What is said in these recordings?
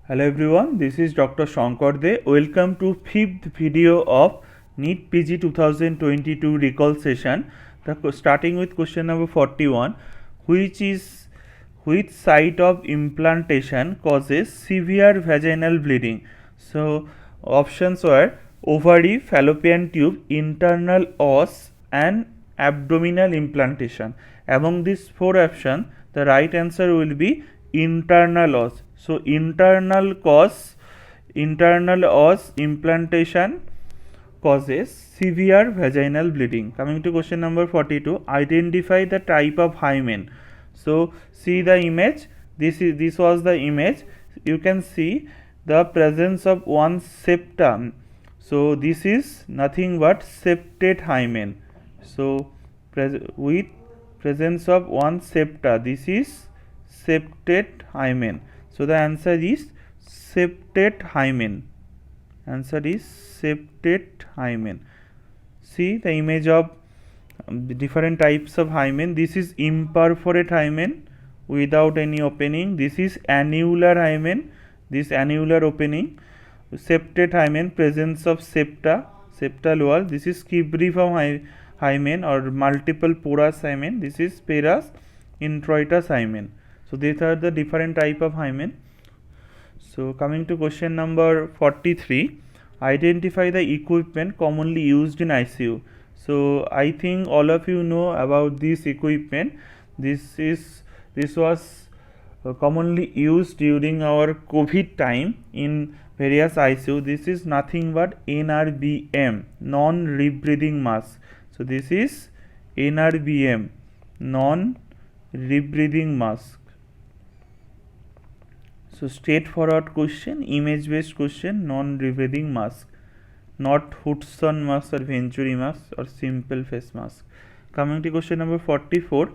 Hello everyone, this is Dr. Shankar Dey. Welcome to 5th video of NEET-PG 2022 recall session. Starting with question number 41, which site of implantation causes severe vaginal bleeding? So options were ovary, fallopian tube, internal os and abdominal implantation. Among these four options, the right answer will be internal os. So internal os implantation causes severe vaginal bleeding. Coming to question number 42, identify the type of hymen. So see the image. This was the image. You can see the presence of one septum. So this is nothing but septate hymen. So with presence of one septa, this is septate hymen. So the answer is septate hymen. Answer is septate hymen. See the image of different types of hymen. This is imperforate hymen without any opening. This is annular hymen. This annular opening. Septate hymen, presence of septal wall. This is cibriform hymen or multiple porous hymen. This is parous introitus hymen. So these are the different type of hymen. So coming to question number 43, identify the equipment commonly used in ICU. So I think all of you know about this equipment. This was commonly used during our COVID time in various ICU. This is nothing but NRBM, non-rebreathing mask. So this is NRBM, non-rebreathing mask. So straightforward question, image based question, non-rebreathing mask, not Hudson mask or Venturi mask or simple face mask. Coming to question number 44,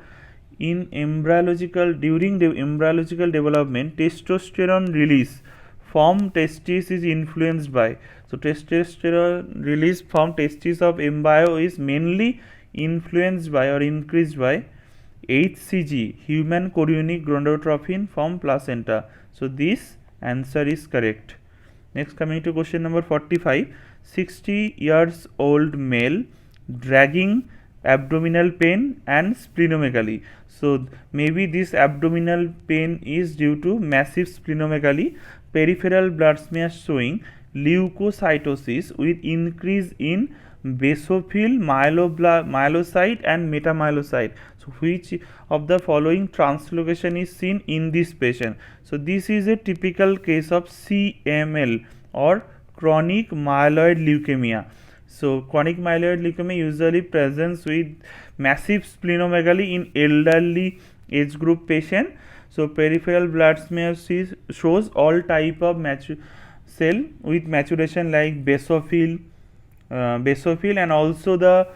during the embryological development, testosterone release from testes is influenced by. So testosterone release from testes of embryo is mainly influenced by or increased by HCG, human chorionic gonadotrophin from placenta. So this answer is correct. Next, coming to question number 45, 60 years old male dragging abdominal pain and splenomegaly. So maybe this abdominal pain is due to massive splenomegaly. Peripheral blood smear showing leukocytosis with increase in basophil, myelocyte and metamyelocyte. So which of the following translocation is seen in this patient? So this is a typical case of CML or chronic myeloid leukemia. So chronic myeloid leukemia usually presents with massive splenomegaly in elderly age group patient. So peripheral blood smear shows all type of cell with maturation like basophil and also the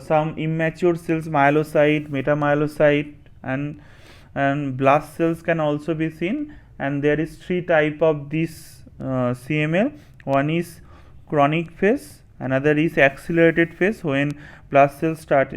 some immature cells, myelocyte, metamyelocyte and blast cells can also be seen. And there is three type of this CML. One is chronic phase, another is accelerated phase when blast cells start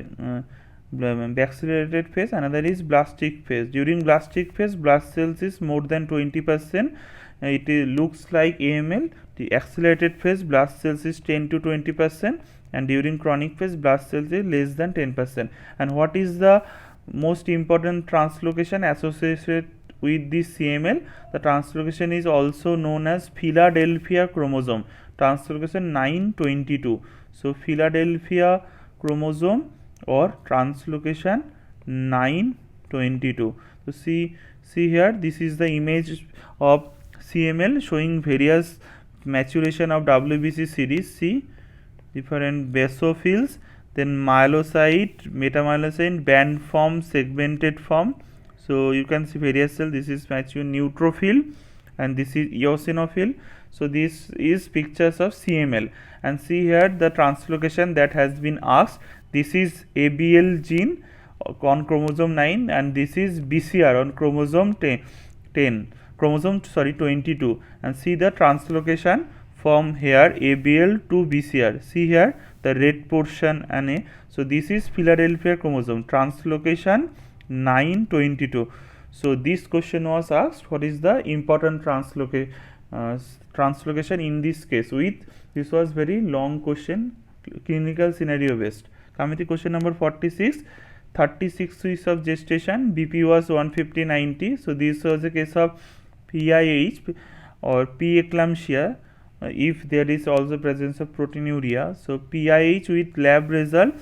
accelerated phase, another is blastic phase. During blastic phase, blast cells is more than 20%. It looks like AML. The accelerated phase, blast cells is 10 to 20%, and during chronic phase, blast cells is less than 10%. And what is the most important translocation associated with this CML? The translocation is also known as Philadelphia chromosome, translocation 922. So Philadelphia chromosome or translocation 922. So see here, this is the image of CML showing various maturation of WBC series. See different basophils, then myelocyte, metamyelocyte, band form, segmented form. So you can see various cells. This is mature neutrophil and this is eosinophil. So this is pictures of CML. And see here the translocation that has been asked. This is ABL gene on chromosome 9 and this is BCR on chromosome 22, and see the translocation from here ABL to BCR. See here the red portion NA. So this is Philadelphia chromosome, translocation 922. So this question was asked, what is the important translocation in this case? This was very long question, clinical scenario based. Coming to question number 46, 36 weeks of gestation, BP was 150/90. So this was a case of PIH or preeclampsia. If there is also presence of proteinuria, so PIH with lab result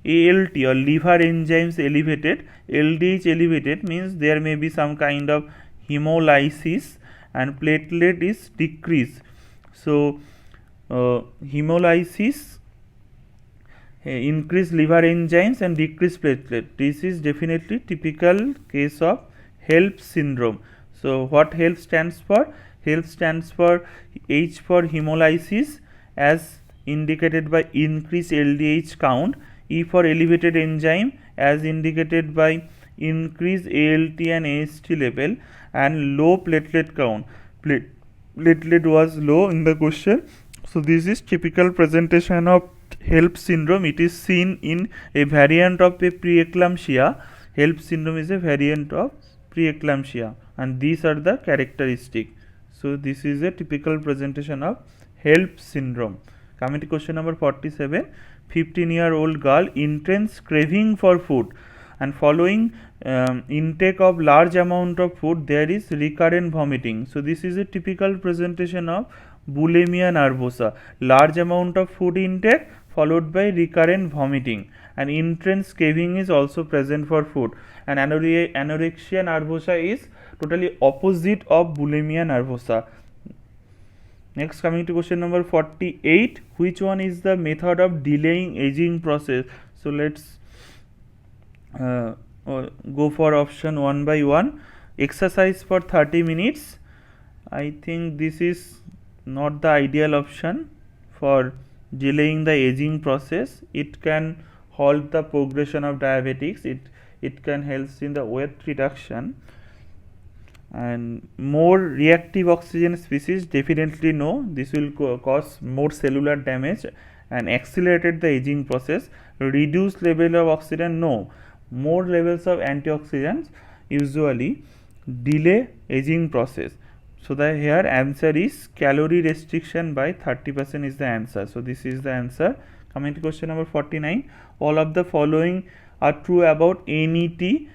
ALT or liver enzymes elevated, LDH elevated means there may be some kind of hemolysis and platelet is decreased. So hemolysis, increased liver enzymes and decreased platelet. This is definitely typical case of HELLP syndrome. So what HELLP stands for? HELLP stands for H for hemolysis as indicated by increased LDH count, E for elevated enzyme as indicated by increased ALT and AST level, and low platelet count. Platelet was low in the question. So this is typical presentation of HELLP syndrome. It is seen in a variant of a preeclampsia. HELLP syndrome is a variant of preeclampsia, and these are the characteristics. So this is a typical presentation of HELLP syndrome. Coming to question number 47, 15-year-old girl intense craving for food, and following intake of large amount of food there is recurrent vomiting. So this is a typical presentation of bulimia nervosa. Large amount of food intake followed by recurrent vomiting, and intense craving is also present for food. And anorexia nervosa is totally opposite of bulimia nervosa. Next, coming to question number 48, which one is the method of delaying aging process? So let's go for option one by one. Exercise for 30 minutes. I think this is not the ideal option for delaying the aging process. It can halt the progression of diabetics. It can help in the weight reduction. And more reactive oxygen species, definitely no. This will cause more cellular damage and accelerated the aging process. Reduced level of oxygen, no. More levels of antioxidants usually delay aging process. So the here answer is calorie restriction by 30% is the answer. So this is the answer. Coming to question number 49, all of the following are true about NET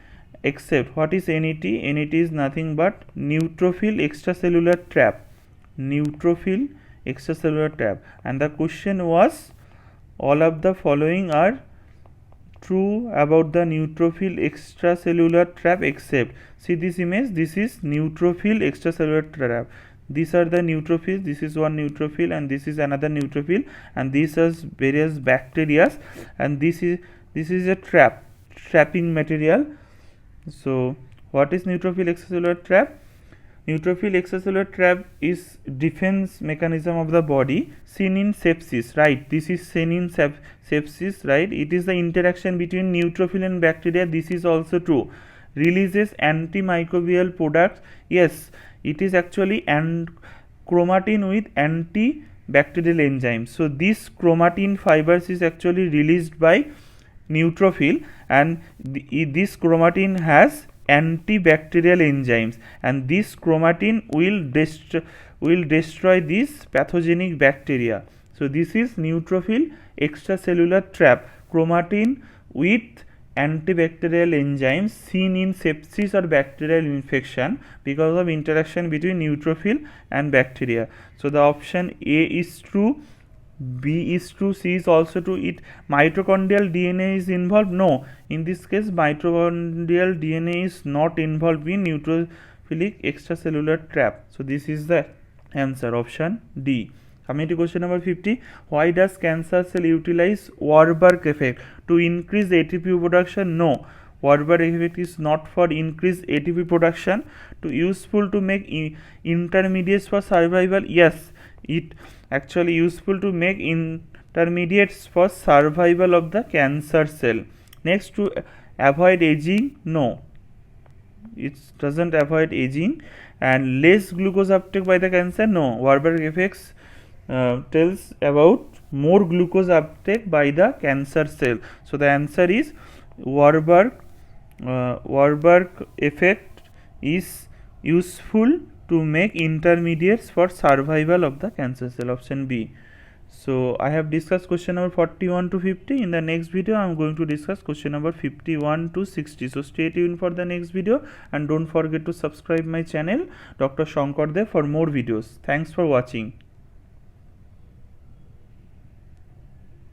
except what is NET? NET is nothing but neutrophil extracellular trap. Neutrophil extracellular trap. And the question was, all of the following are true about the neutrophil extracellular trap except. See this image, this is neutrophil extracellular trap. These are the neutrophils. This is one neutrophil and this is another neutrophil, and these are various bacteria, and this is a trapping material. So what is neutrophil extracellular trap? Neutrophil extracellular trap is defense mechanism of the body seen in sepsis, right? This is seen in sepsis, right? It is the interaction between neutrophil and bacteria. This is also true. Releases antimicrobial products. Yes, it is actually chromatin with antibacterial enzymes. So this chromatin fibers is actually released by neutrophil, and this chromatin has antibacterial enzymes, and this chromatin will destroy these pathogenic bacteria. So this is neutrophil extracellular trap, chromatin with antibacterial enzymes seen in sepsis or bacterial infection because of interaction between neutrophil and bacteria. So the option A is true, B is true, C is also true. Mitochondrial DNA is involved? No. In this case, mitochondrial DNA is not involved in neutrophilic extracellular trap. So this is the answer, option D. Coming to question number 50, why does cancer cell utilize Warburg effect to increase ATP production? No. Warburg effect is not for increased ATP production. To useful to make intermediates for survival? Yes, it actually useful to make intermediates for survival of the cancer cell. Next, to avoid aging? No, it doesn't avoid aging. And less glucose uptake by the cancer? No. Warburg effects tells about more glucose uptake by the cancer cell. So the answer is Warburg effect is useful to make intermediates for survival of the cancer cell, option B. So I have discussed question number 41 to 50. In the next video I am going to discuss question number 51 to 60. So stay tuned for the next video and don't forget to subscribe my channel Dr. Shankar Dey for more videos. Thanks for watching.